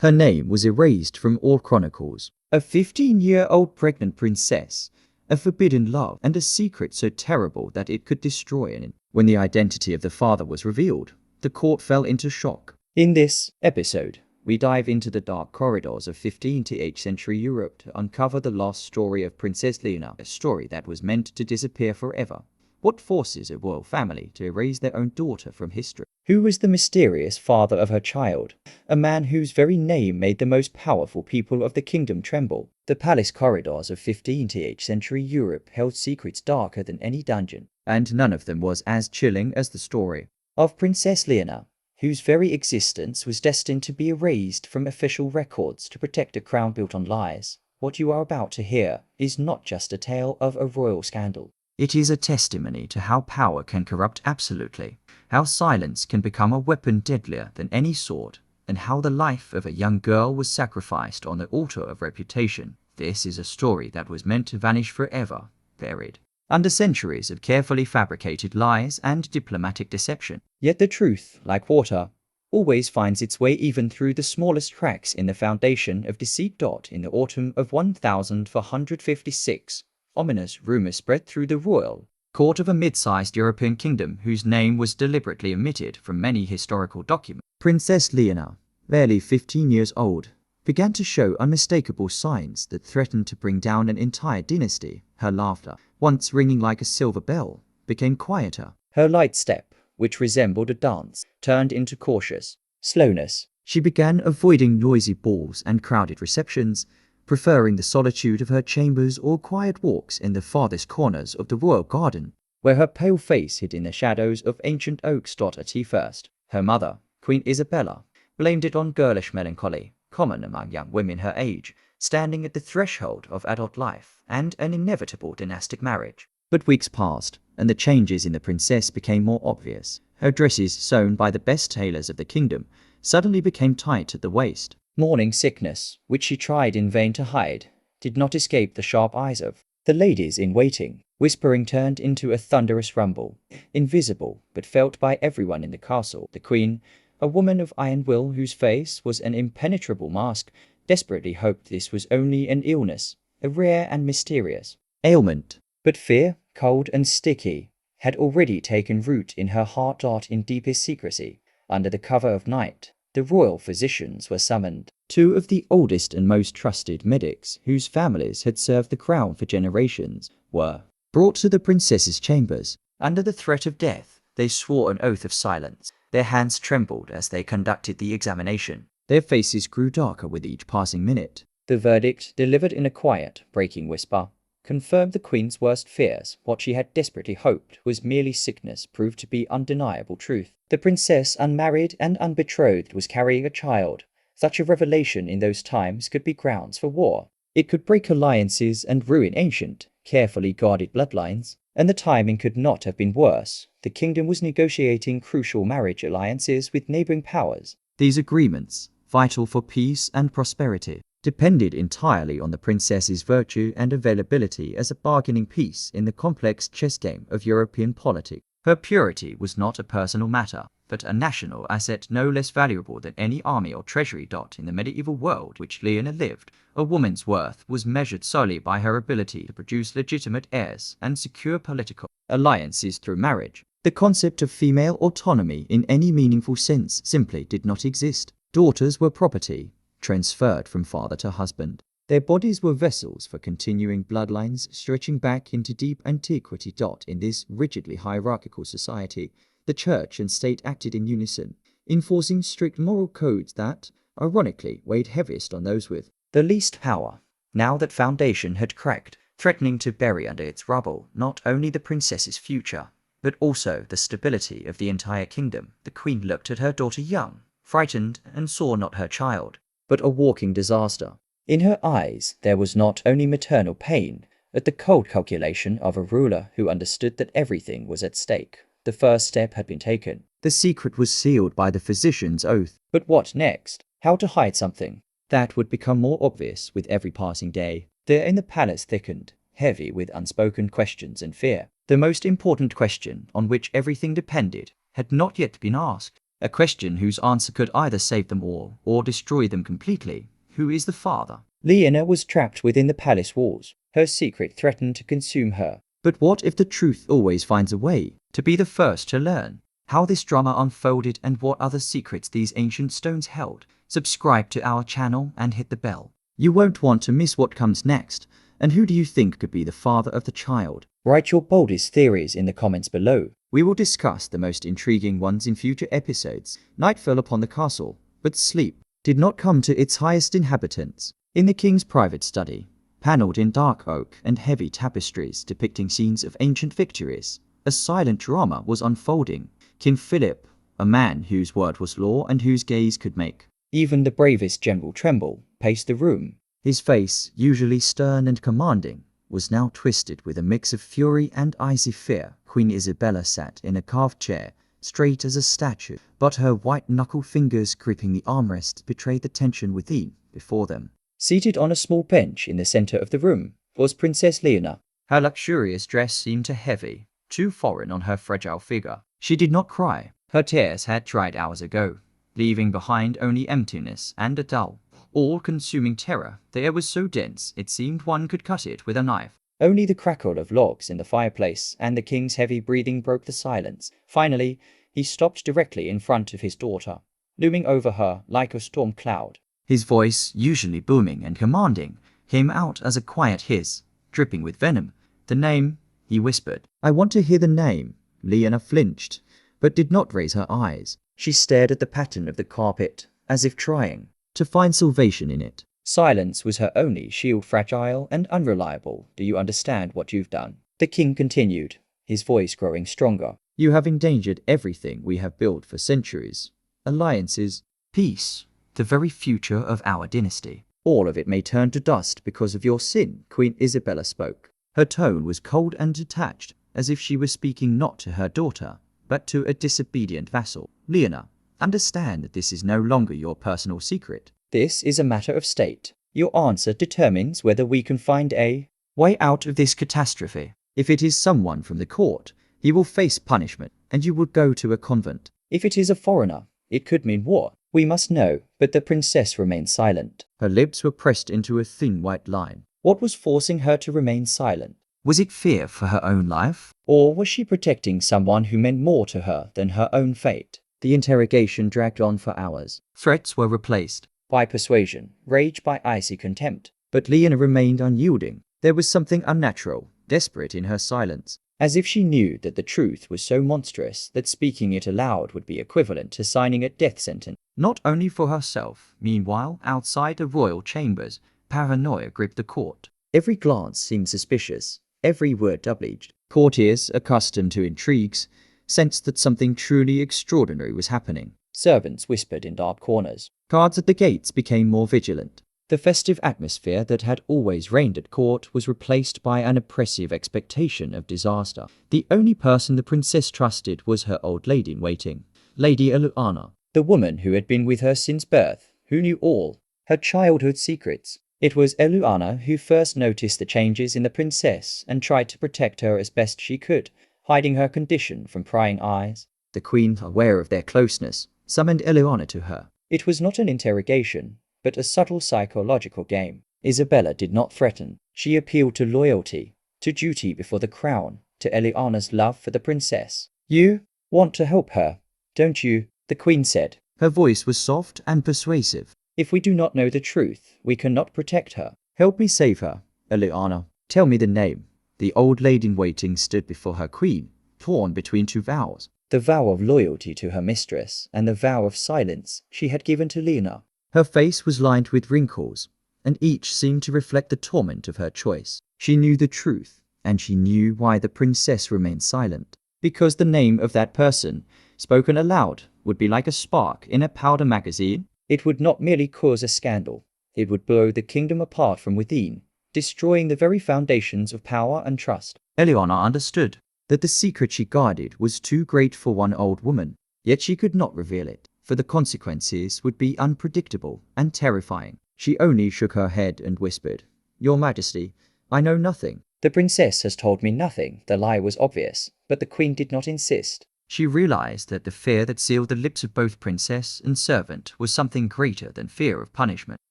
Her name was erased from all chronicles. A 15-year-old pregnant princess, a forbidden love, and a secret so terrible that it could destroy an. When the identity of the father was revealed, the court fell into shock. In this episode, we dive into the dark corridors of 15th to 8th century Europe to uncover the lost story of Princess Leonor, a story that was meant to disappear forever. What forces a royal family to erase their own daughter from history? Who was the mysterious father of her child? A man whose very name made the most powerful people of the kingdom tremble. The palace corridors of 15th to 8th century Europe held secrets darker than any dungeon, and none of them was as chilling as the story of Princess Leonor, whose very existence was destined to be erased from official records to protect a crown built on lies. What you are about to hear is not just a tale of a royal scandal. It is a testimony to how power can corrupt absolutely, how silence can become a weapon deadlier than any sword, and how the life of a young girl was sacrificed on the altar of reputation. This is a story that was meant to vanish forever, buried under centuries of carefully fabricated lies and diplomatic deception. Yet the truth, like water, always finds its way even through the smallest cracks in the foundation of deceit. In the autumn of 1456, ominous rumors spread through the royal court of a mid-sized European kingdom whose name was deliberately omitted from many historical documents. Princess Leonor, barely 15 years old, began to show unmistakable signs that threatened to bring down an entire dynasty. Her laughter, once ringing like a silver bell, became quieter. Her light step, which resembled a dance, turned into cautious slowness. She began avoiding noisy balls and crowded receptions, preferring the solitude of her chambers or quiet walks in the farthest corners of the royal garden, where her pale face hid in the shadows of ancient oaks. At first, her mother, Queen Isabella, blamed it on girlish melancholy, common among young women her age, standing at the threshold of adult life, and an inevitable dynastic marriage. But weeks passed, and the changes in the princess became more obvious. Her dresses, sewn by the best tailors of the kingdom, suddenly became tight at the waist. Morning sickness, which she tried in vain to hide, did not escape the sharp eyes of the ladies in waiting. Whispering turned into a thunderous rumble, invisible but felt by everyone in the castle. The queen, a woman of iron will whose face was an impenetrable mask, desperately hoped this was only an illness, a rare and mysterious ailment. But fear, cold and sticky, had already taken root in her heart. In deepest secrecy, under the cover of night, the royal physicians were summoned. Two of the oldest and most trusted medics, whose families had served the crown for generations, were brought to the princess's chambers. Under the threat of death, they swore an oath of silence. Their hands trembled as they conducted the examination. Their faces grew darker with each passing minute. The verdict, delivered in a quiet, breaking whisper, confirmed the queen's worst fears. What she had desperately hoped was merely sickness proved to be undeniable truth. The princess, unmarried and unbetrothed, was carrying a child. Such a revelation in those times could be grounds for war. It could break alliances and ruin ancient, carefully guarded bloodlines. And the timing could not have been worse. The kingdom was negotiating crucial marriage alliances with neighboring powers. These agreements, vital for peace and prosperity, depended entirely on the princess's virtue and availability as a bargaining piece in the complex chess game of European politics. Her purity was not a personal matter, but a national asset no less valuable than any army or treasury. In the medieval world which Leonor lived, a woman's worth was measured solely by her ability to produce legitimate heirs and secure political alliances through marriage. The concept of female autonomy in any meaningful sense simply did not exist. Daughters were property, transferred from father to husband. Their bodies were vessels for continuing bloodlines stretching back into deep antiquity. In this rigidly hierarchical society, the church and state acted in unison, enforcing strict moral codes that, ironically, weighed heaviest on those with the least power. Now that foundation had cracked, threatening to bury under its rubble not only the princess's future, but also the stability of the entire kingdom. The queen looked at her daughter young, frightened, and saw not her child, but a walking disaster. In her eyes there was not only maternal pain, but the cold calculation of a ruler who understood that everything was at stake. The first step had been taken. The secret was sealed by the physician's oath. But what next? How to hide something? That would become more obvious with every passing day. The air in the palace thickened, heavy with unspoken questions and fear. The most important question, on which everything depended, had not yet been asked. a question whose answer could either save them all or destroy them completely. Who is the father? Leonor was trapped within the palace walls. Her secret threatened to consume her. But what if the truth always finds a way? To be the first to learn how this drama unfolded and what other secrets these ancient stones held, subscribe to our channel and hit the bell. You won't want to miss what comes next. And who do you think could be the father of the child? Write your boldest theories in the comments below. We will discuss the most intriguing ones in future episodes. Night fell upon the castle, but sleep did not come to its highest inhabitants. In the king's private study, panelled in dark oak and heavy tapestries depicting scenes of ancient victories, a silent drama was unfolding. King Philip, a man whose word was law and whose gaze could make even the bravest general tremble, paced the room. His face, usually stern and commanding, was now twisted with a mix of fury and icy fear. Queen Isabella sat in a carved chair, straight as a statue, but her white-knuckle fingers gripping the armrest betrayed the tension within. Before them, seated on a small bench in the center of the room, was Princess Leonor. Her luxurious dress seemed too heavy, too foreign on her fragile figure. She did not cry. Her tears had dried hours ago, leaving behind only emptiness and a dull, all-consuming terror. The air was so dense it seemed one could cut it with a knife. Only the crackle of logs in the fireplace and the king's heavy breathing broke the silence. Finally, he stopped directly in front of his daughter, looming over her like a storm cloud. His voice, usually booming and commanding, came out as a quiet hiss, dripping with venom. "The name," he whispered. "I want to hear the name." Leonor flinched, but did not raise her eyes. She stared at the pattern of the carpet, as if trying to find salvation in it. Silence was her only shield, fragile and unreliable. "Do you understand what you've done?" The king continued, his voice growing stronger. "You have endangered everything we have built for centuries. Alliances, peace, the very future of our dynasty. All of it may turn to dust because of your sin." Queen Isabella spoke. Her tone was cold and detached, as if she was speaking not to her daughter, but to a disobedient vassal. "Leonor, understand that this is no longer your personal secret. This is a matter of state. Your answer determines whether we can find a way out of this catastrophe. If it is someone from the court, he will face punishment, and you will go to a convent. If it is a foreigner, it could mean war. We must know." But the princess remained silent. Her lips were pressed into a thin white line. What was forcing her to remain silent? Was it fear for her own life? Or was she protecting someone who meant more to her than her own fate? The interrogation dragged on for hours. Threats were replaced by persuasion, rage by icy contempt. But Leonor remained unyielding. There was something unnatural, desperate in her silence, as if she knew that the truth was so monstrous that speaking it aloud would be equivalent to signing a death sentence. Not only for herself. Meanwhile, outside the royal chambers, paranoia gripped the court. Every glance seemed suspicious, every word double-edged. Courtiers, accustomed to intrigues, sensed that something truly extraordinary was happening. Servants whispered in dark corners. Guards at the gates became more vigilant. The festive atmosphere that had always reigned at court was replaced by an oppressive expectation of disaster. The only person the princess trusted was her old lady-in-waiting, Lady Eluana, the woman who had been with her since birth, who knew all her childhood secrets. It was Eluana who first noticed the changes in the princess and tried to protect her as best she could, hiding her condition from prying eyes. The queen, aware of their closeness, summoned Eluana to her. It was not an interrogation, but a subtle psychological game. Isabella did not threaten. She appealed to loyalty, to duty before the crown, to Eluana's love for the princess. "You want to help her, don't you?" the queen said. Her voice was soft and persuasive. "If we do not know the truth, we cannot protect her. Help me save her, Eluana. Tell me the name." The old lady-in-waiting stood before her queen, torn between two vows. The vow of loyalty to her mistress and the vow of silence she had given to Leonor. Her face was lined with wrinkles, and each seemed to reflect the torment of her choice. She knew the truth, and she knew why the princess remained silent. Because the name of that person, spoken aloud, would be like a spark in a powder magazine. It would not merely cause a scandal. It would blow the kingdom apart from within, destroying the very foundations of power and trust. Eluana understood that the secret she guarded was too great for one old woman, yet she could not reveal it, for the consequences would be unpredictable and terrifying. She only shook her head and whispered, "Your Majesty, I know nothing." "The princess has told me nothing." The lie was obvious, but the queen did not insist. She realized that the fear that sealed the lips of both princess and servant was something greater than fear of punishment.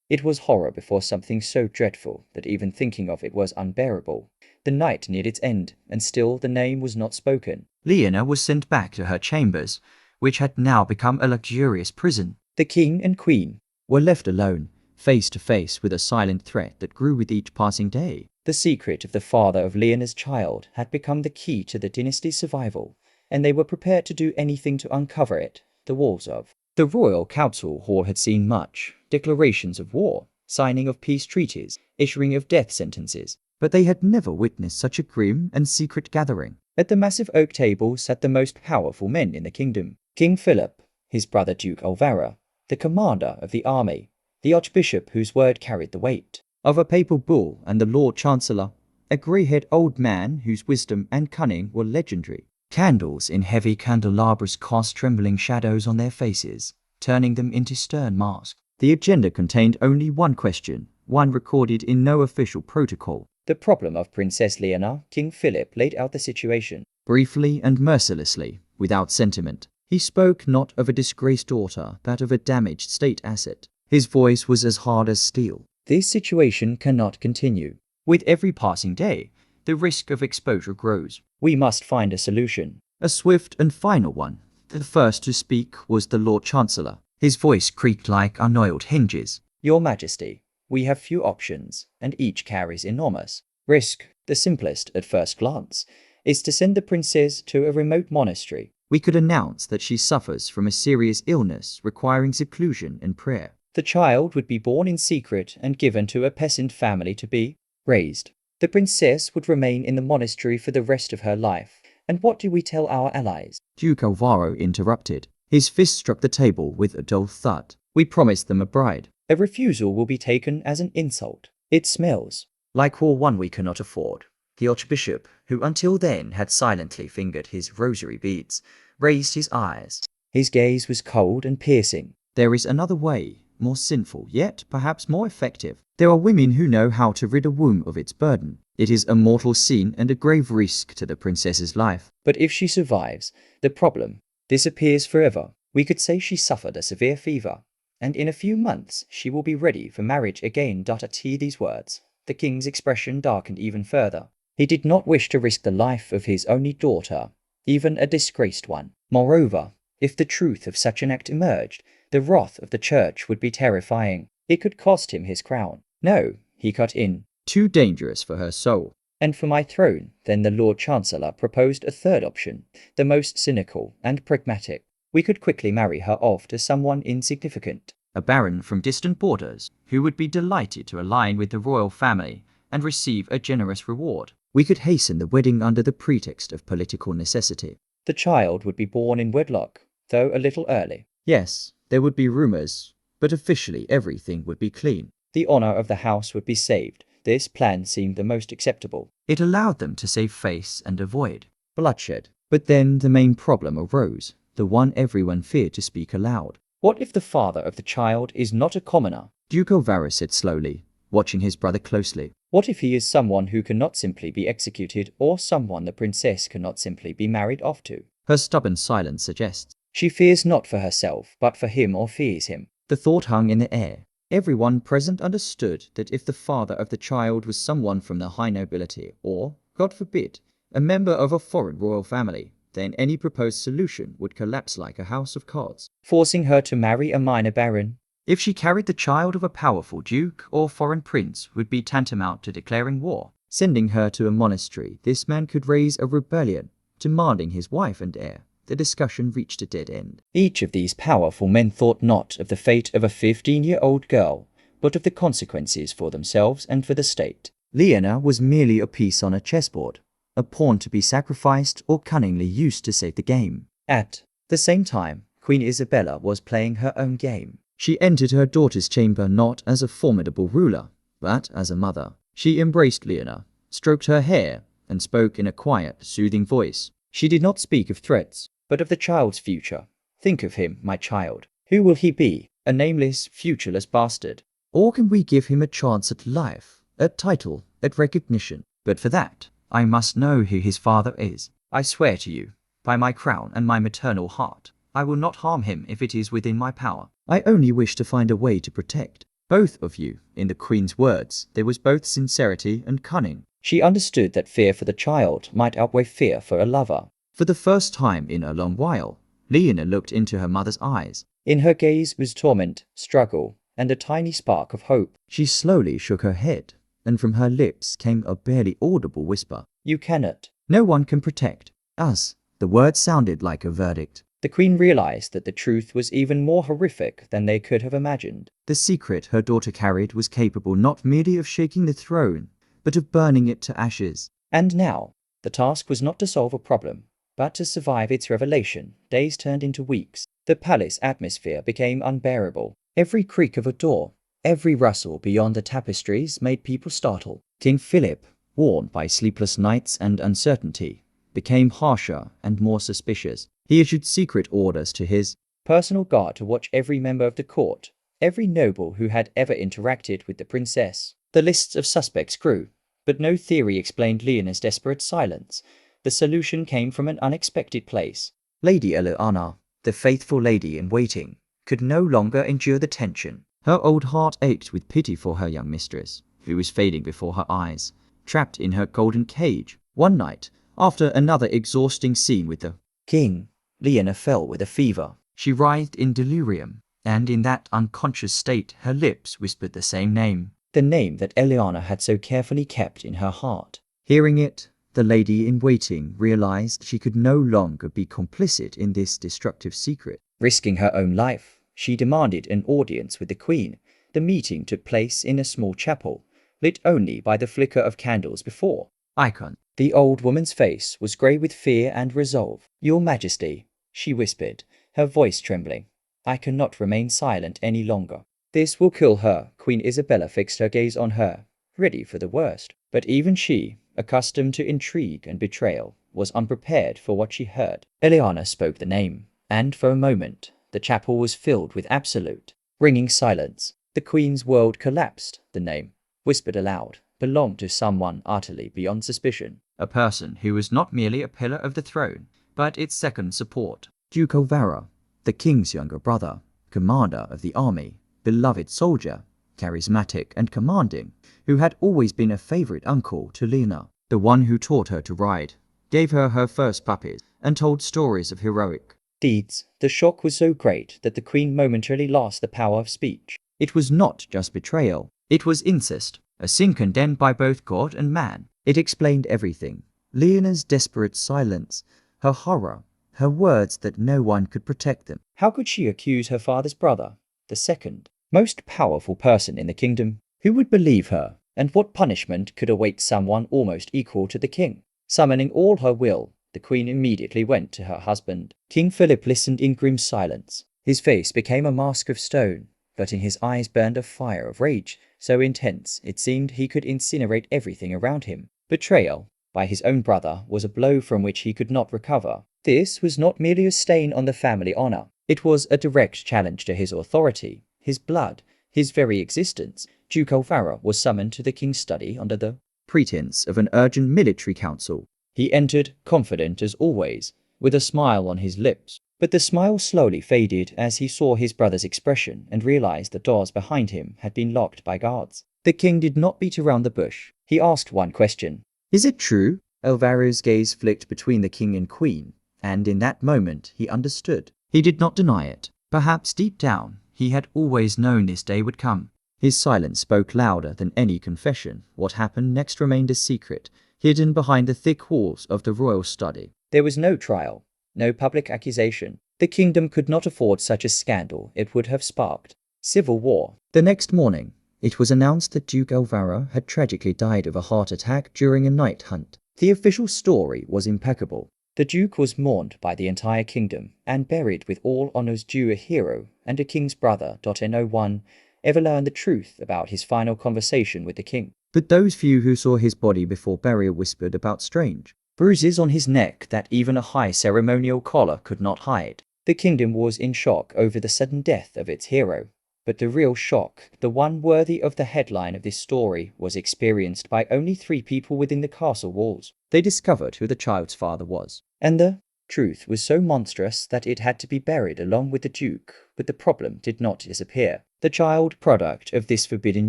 It was horror before something so dreadful that even thinking of it was unbearable. The night neared its end, and still the name was not spoken. Leonor was sent back to her chambers, which had now become a luxurious prison. The king and queen were left alone, face to face with a silent threat that grew with each passing day. The secret of the father of Leonor's child had become the key to the dynasty's survival, and they were prepared to do anything to uncover it. The walls of the royal council hall had seen much: declarations of war, signing of peace treaties, issuing of death sentences, but they had never witnessed such a grim and secret gathering. At the massive oak table sat the most powerful men in the kingdom: King Philip, his brother Duke Alvaro, the commander of the army, the archbishop whose word carried the weight of a papal bull, and the Lord Chancellor, a grey-haired old man whose wisdom and cunning were legendary. Candles in heavy candelabras cast trembling shadows on their faces, turning them into stern masks. The agenda contained only one question, one recorded in no official protocol: the problem of Princess Leonor. King Philip laid out the situation briefly and mercilessly, without sentiment. He spoke not of a disgraced daughter, but of a damaged state asset. His voice was as hard as steel. This situation cannot continue. With every passing day, the risk of exposure grows. We must find a solution, a swift and final one. The first to speak was the Lord Chancellor. His voice creaked like unoiled hinges. Your Majesty, we have few options, and each carries enormous risk. The simplest, at first glance, is to send the princess to a remote monastery. We could announce that she suffers from a serious illness requiring seclusion and prayer. The child would be born in secret and given to a peasant family to be raised. The princess would remain in the monastery for the rest of her life. And what do we tell our allies? Duke Alvaro interrupted. His fist struck the table with a dull thud. We promised them a bride. A refusal will be taken as an insult. It smells like one we cannot afford. The archbishop, who until then had silently fingered his rosary beads, raised his eyes. His gaze was cold and piercing. There is another way, more sinful, yet perhaps more effective. There are women who know how to rid a womb of its burden. It is a mortal sin and a grave risk to the princess's life. But if she survives, the problem disappears forever. We could say she suffered a severe fever, and in a few months she will be ready for marriage again. At these words, the king's expression darkened even further. He did not wish to risk the life of his only daughter, even a disgraced one. Moreover, if the truth of such an act emerged, the wrath of the church would be terrifying. It could cost him his crown. No, he cut in. Too dangerous for her soul. And for my throne. Then the Lord Chancellor proposed a third option, the most cynical and pragmatic. We could quickly marry her off to someone insignificant, a baron from distant borders, who would be delighted to align with the royal family and receive a generous reward. We could hasten the wedding under the pretext of political necessity. The child would be born in wedlock, though a little early. Yes, there would be rumors, but officially everything would be clean. The honor of the house would be saved. This plan seemed the most acceptable. It allowed them to save face and avoid bloodshed. But then the main problem arose, the one everyone feared to speak aloud. What if the father of the child is not a commoner? Duke Alvaro said slowly, watching his brother closely. What if he is someone who cannot simply be executed, or someone the princess cannot simply be married off to? Her stubborn silence suggests she fears not for herself, but for him, or fears him. The thought hung in the air. Everyone present understood that if the father of the child was someone from the high nobility, or, God forbid, a member of a foreign royal family, then any proposed solution would collapse like a house of cards. Forcing her to marry a minor baron, if she carried the child of a powerful duke or foreign prince, would be tantamount to declaring war. Sending her to a monastery, this man could raise a rebellion, demanding his wife and heir. The discussion reached a dead end. Each of these powerful men thought not of the fate of a 15-year-old girl, but of the consequences for themselves and for the state. Leonor was merely a piece on a chessboard, a pawn to be sacrificed or cunningly used to save the game. At the same time, Queen Isabella was playing her own game. She entered her daughter's chamber not as a formidable ruler, but as a mother. She embraced Leonor, stroked her hair, and spoke in a quiet, soothing voice. She did not speak of threats, but of the child's future. Think of him, my child. Who will he be? A nameless, futureless bastard? Or can we give him a chance at life, at title, at recognition? But for that, I must know who his father is. I swear to you, By my crown and my maternal heart, I will not harm him if it is within my power. I only wish to find a way to protect both of you." In the queen's words, there was both sincerity and cunning. She understood that fear for the child might outweigh fear for a lover. For the first time in a long while, Leonor looked into her mother's eyes. In her gaze was torment, struggle, and a tiny spark of hope. She slowly shook her head, and from her lips came a barely audible whisper. "You cannot. No one can protect us." The words sounded like a verdict. The queen realized that the truth was even more horrific than they could have imagined. The secret her daughter carried was capable not merely of shaking the throne, but of burning it to ashes. And now, the task was not to solve a problem, but to survive its revelation. Days turned into weeks. The palace atmosphere became unbearable. Every creak of a door, every rustle beyond the tapestries made people startle. King Philip, worn by sleepless nights and uncertainty, became harsher and more suspicious. He issued secret orders to his personal guard to watch every member of the court, every noble who had ever interacted with the princess. The lists of suspects grew, but no theory explained Leonor's desperate silence. The solution came from an unexpected place. Lady Eleanor, the faithful lady in waiting, could no longer endure the tension. Her old heart ached with pity for her young mistress, who was fading before her eyes, trapped in her golden cage. One night, after another exhausting scene with the king, Leonor fell with a fever. She writhed in delirium, and in that unconscious state her lips whispered the same name, the name that Eleanor had so carefully kept in her heart. Hearing it, the lady in waiting realized she could no longer be complicit in this destructive secret. Risking her own life, she demanded an audience with the queen. The meeting took place in a small chapel, lit only by the flicker of candles before icon. The old woman's face was grey with fear and resolve. "Your Majesty," she whispered, her voice trembling, "I cannot remain silent any longer. This will kill her." Queen Isabella fixed her gaze on her, ready for the worst. But even she, accustomed to intrigue and betrayal, was unprepared for what she heard. Eleanor spoke the name, and for a moment, the chapel was filled with absolute, ringing silence. The queen's world collapsed. The name, whispered aloud, belonged to someone utterly beyond suspicion. A person who was not merely a pillar of the throne, but its second support. Duke Alvaro, the king's younger brother, commander of the army, beloved soldier, charismatic and commanding, who had always been a favorite uncle to Leonor, the one who taught her to ride, gave her her first puppies, and told stories of heroic deeds. The shock was so great that the queen momentarily lost the power of speech. It was not just betrayal, it was incest, a sin condemned by both God and man. It explained everything. Leonor's desperate silence, her horror, her words that no one could protect them. How could she accuse her father's brother, the second most powerful person in the kingdom? Who would believe her? And what punishment could await someone almost equal to the king? Summoning all her will, the queen immediately went to her husband. King Philip listened in grim silence. His face became a mask of stone, but in his eyes burned a fire of rage, so intense it seemed he could incinerate everything around him. Betrayal by his own brother was a blow from which he could not recover. This was not merely a stain on the family honor. It was a direct challenge to his authority, his blood, his very existence. Duke Alvaro was summoned to the king's study under the pretense of an urgent military council. He entered, confident as always, with a smile on his lips. But the smile slowly faded as he saw his brother's expression and realized the doors behind him had been locked by guards. The king did not beat around the bush. He asked one question. "Is it true?" Alvaro's gaze flicked between the king and queen, and in that moment he understood. He did not deny it. Perhaps deep down, he had always known this day would come. His silence spoke louder than any confession. What happened next remained a secret, hidden behind the thick walls of the royal study. There was no trial, no public accusation. The kingdom could not afford such a scandal. It would have sparked civil war. The next morning, it was announced that Duke Alvaro had tragically died of a heart attack during a night hunt. The official story was impeccable. The Duke was mourned by the entire kingdom and buried with all honors due a hero and a king's brother. No one ever learned the truth about his final conversation with the king. But those few who saw his body before burial whispered about strange bruises on his neck that even a high ceremonial collar could not hide. The kingdom was in shock over the sudden death of its hero. But the real shock, the one worthy of the headline of this story, was experienced by only 3 people within the castle walls. They discovered who the child's father was. And the truth was so monstrous that it had to be buried along with the Duke, but the problem did not disappear. The child product of this forbidden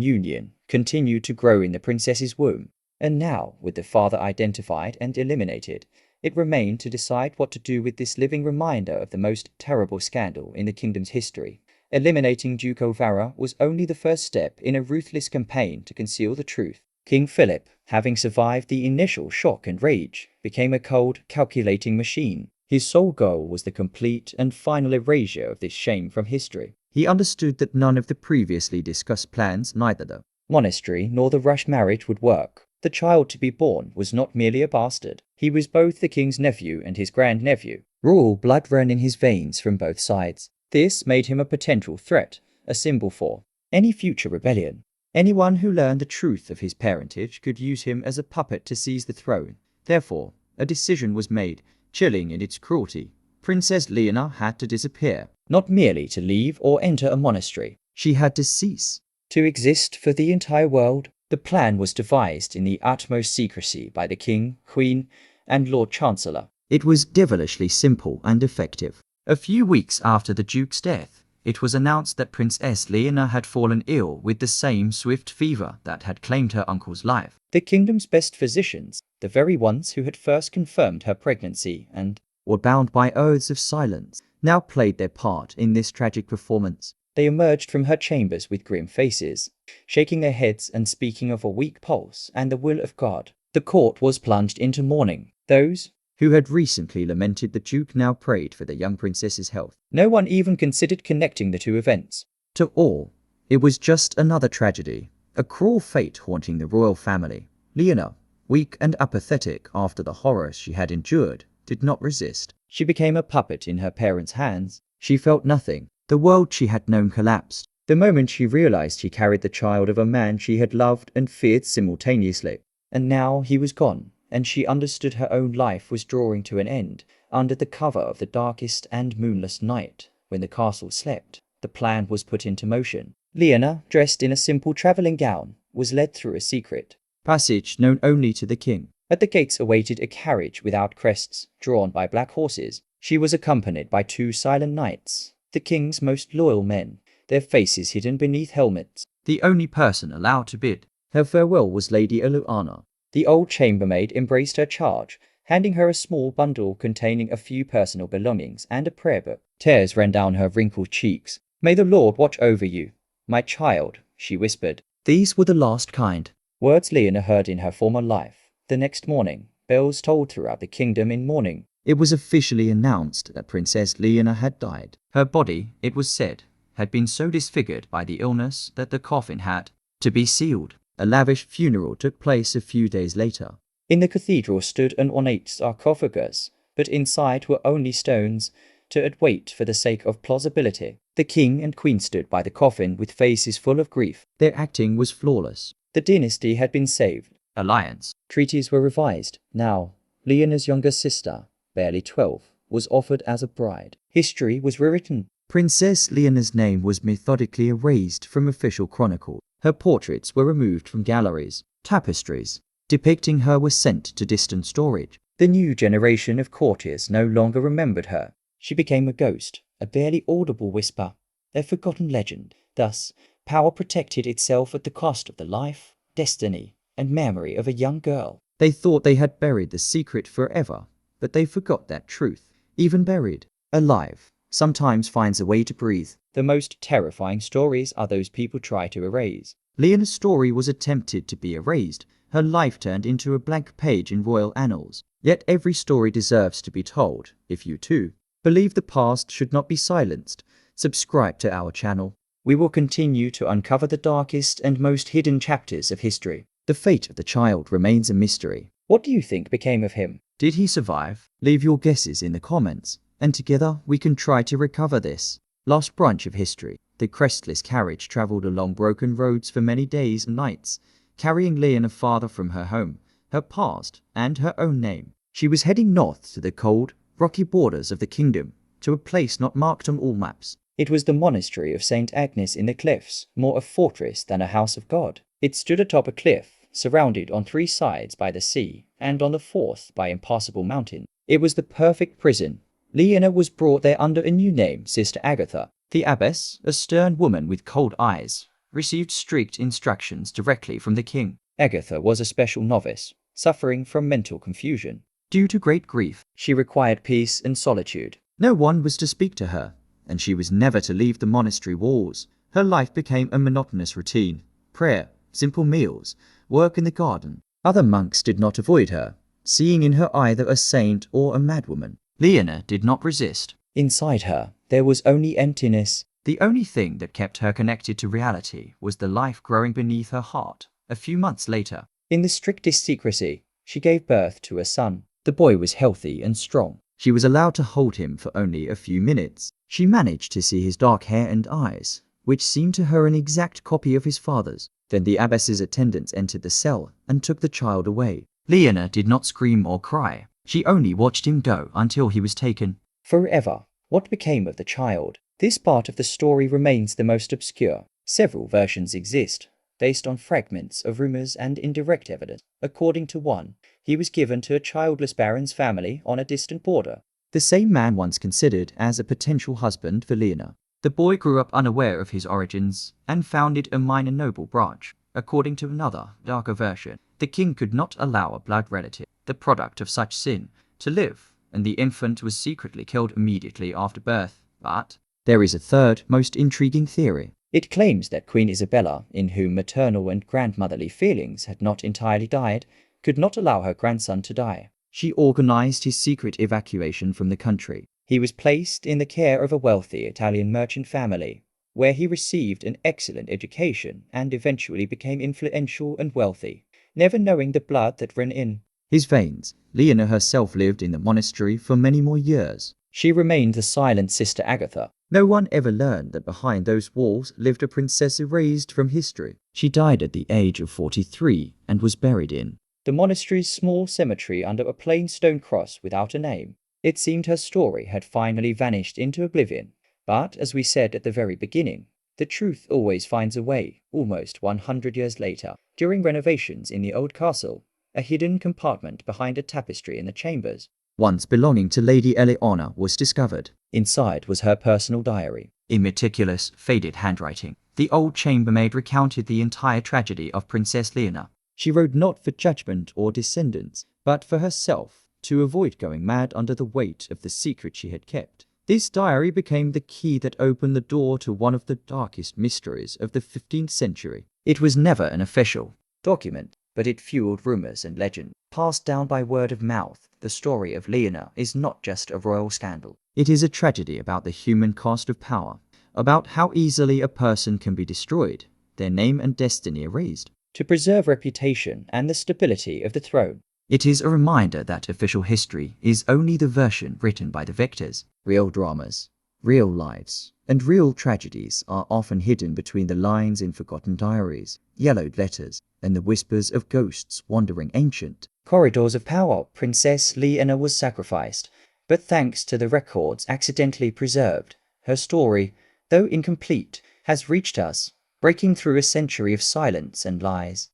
union continued to grow in the princess's womb, and now, with the father identified and eliminated, it remained to decide what to do with this living reminder of the most terrible scandal in the kingdom's history. Eliminating Duke Ovara was only the first step in a ruthless campaign to conceal the truth. King Philip, having survived the initial shock and rage, became a cold, calculating machine. His sole goal was the complete and final erasure of this shame from history. He understood that none of the previously discussed plans, neither the monastery nor the rush marriage, would work. The child to be born was not merely a bastard. He was both the king's nephew and his grandnephew. Royal blood ran in his veins from both sides. This made him a potential threat, a symbol for any future rebellion. Anyone who learned the truth of his parentage could use him as a puppet to seize the throne. Therefore, a decision was made, chilling in its cruelty. Princess Leonor had to disappear, not merely to leave or enter a monastery. She had to cease to exist for the entire world. The plan was devised in the utmost secrecy by the king, queen, and Lord Chancellor. It was devilishly simple and effective. A few weeks after the Duke's death, it was announced that Princess Leonor had fallen ill with the same swift fever that had claimed her uncle's life. The kingdom's best physicians, the very ones who had first confirmed her pregnancy and were bound by oaths of silence, now played their part in this tragic performance. They emerged from her chambers with grim faces, shaking their heads and speaking of a weak pulse and the will of God. The court was plunged into mourning. Those who had recently lamented the Duke now prayed for the young princess's health. No one even considered connecting the two events. To all, it was just another tragedy, a cruel fate haunting the royal family. Leonor, weak and apathetic after the horrors she had endured, did not resist. She became a puppet in her parents' hands. She felt nothing. The world she had known collapsed. The moment she realized she carried the child of a man she had loved and feared simultaneously. And now he was gone, and she understood her own life was drawing to an end. Under the cover of the darkest and moonless night, when the castle slept, the plan was put into motion. Leonor, dressed in a simple traveling gown, was led through a secret passage known only to the king. At the gates awaited a carriage without crests, drawn by black horses. She was accompanied by two silent knights, the king's most loyal men, their faces hidden beneath helmets. The only person allowed to bid her farewell was Lady Eluana. The old chambermaid embraced her charge, handing her a small bundle containing a few personal belongings and a prayer book. Tears ran down her wrinkled cheeks. "May the Lord watch over you, my child," she whispered. These were the last kind words Leonor heard in her former life. The next morning, bells tolled throughout the kingdom in mourning. It was officially announced that Princess Leonor had died. Her body, it was said, had been so disfigured by the illness that the coffin had to be sealed. A lavish funeral took place a few days later. In the cathedral stood an ornate sarcophagus, but inside were only stones to await for the sake of plausibility. The king and queen stood by the coffin with faces full of grief. Their acting was flawless. The dynasty had been saved. Alliance treaties were revised. Now, Leonor's younger sister, barely 12, was offered as a bride. History was rewritten. Princess Leonor's name was methodically erased from official chronicle. Her portraits were removed from galleries. Tapestries depicting her were sent to distant storage. The new generation of courtiers no longer remembered her. She became a ghost, a barely audible whisper, a forgotten legend. Thus, power protected itself at the cost of the life, destiny, and memory of a young girl. They thought they had buried the secret forever, but they forgot that truth, even buried, alive, sometimes finds a way to breathe. The most terrifying stories are those people try to erase. Leonor's story was attempted to be erased, her life turned into a blank page in royal annals. Yet every story deserves to be told. If you too believe the past should not be silenced, subscribe to our channel. We will continue to uncover the darkest and most hidden chapters of history. The fate of the child remains a mystery. What do you think became of him? Did he survive? Leave your guesses in the comments, and together we can try to recover this lost branch of history. The crestless carriage traveled along broken roads for many days and nights, carrying Leonor farther from her home, her past, and her own name. She was heading north to the cold, rocky borders of the kingdom, to a place not marked on all maps. It was the monastery of St. Agnes in the cliffs, more a fortress than a house of God. It stood atop a cliff, surrounded on 3 sides by the sea, and on the 4th by impassable mountains. It was the perfect prison. Leonor was brought there under a new name, Sister Agatha. The abbess, a stern woman with cold eyes, received strict instructions directly from the king. Agatha was a special novice, suffering from mental confusion. Due to great grief, she required peace and solitude. No one was to speak to her, and she was never to leave the monastery walls. Her life became a monotonous routine: prayer, simple meals, work in the garden. Other monks did not avoid her, seeing in her either a saint or a madwoman. Leonor did not resist. Inside her, there was only emptiness. The only thing that kept her connected to reality was the life growing beneath her heart. A few months later, in the strictest secrecy, she gave birth to a son. The boy was healthy and strong. She was allowed to hold him for only a few minutes. She managed to see his dark hair and eyes, which seemed to her an exact copy of his father's. Then the abbess's attendants entered the cell and took the child away. Leonor did not scream or cry. She only watched him go until he was taken. Forever. What became of the child? This part of the story remains the most obscure. Several versions exist, based on fragments of rumors and indirect evidence. According to one, he was given to a childless baron's family on a distant border. The same man once considered as a potential husband for Leonor. The boy grew up unaware of his origins and founded a minor noble branch. According to another, darker version, the king could not allow a blood relative, the product of such sin, to live, and the infant was secretly killed immediately after birth. But there is a third, most intriguing theory. It claims that Queen Isabella, in whom maternal and grandmotherly feelings had not entirely died, could not allow her grandson to die. She organized his secret evacuation from the country. He was placed in the care of a wealthy Italian merchant family, where he received an excellent education and eventually became influential and wealthy, never knowing the blood that ran in his veins. Leonor herself lived in the monastery for many more years. She remained the silent Sister Agatha. No one ever learned that behind those walls lived a princess erased from history. She died at the age of 43 and was buried in the monastery's small cemetery under a plain stone cross without a name. It seemed her story had finally vanished into oblivion. But, as we said at the very beginning, the truth always finds a way. Almost 100 years later, during renovations in the old castle, a hidden compartment behind a tapestry in the chambers, once belonging to Lady Eleanor, was discovered. Inside was her personal diary. In meticulous, faded handwriting, the old chambermaid recounted the entire tragedy of Princess Leonor. She wrote not for judgment or descendants, but for herself, to avoid going mad under the weight of the secret she had kept. This diary became the key that opened the door to one of the darkest mysteries of the 15th century. It was never an official document, but it fueled rumors and legend, passed down by word of mouth. The story of Leonor is not just a royal scandal. It is a tragedy about the human cost of power, about how easily a person can be destroyed, their name and destiny erased, to preserve reputation and the stability of the throne. It is a reminder that official history is only the version written by the victors. Real dramas, real lives, and real tragedies are often hidden between the lines in forgotten diaries, yellowed letters, and the whispers of ghosts wandering ancient corridors of power. Princess Leonor was sacrificed, but thanks to the records accidentally preserved, her story, though incomplete, has reached us, breaking through a century of silence and lies.